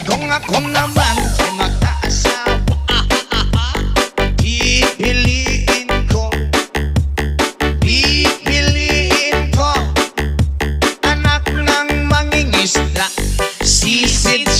Kung ako naman ay mag-aasawa, pipiliin ko anak ng mangingisda, sisid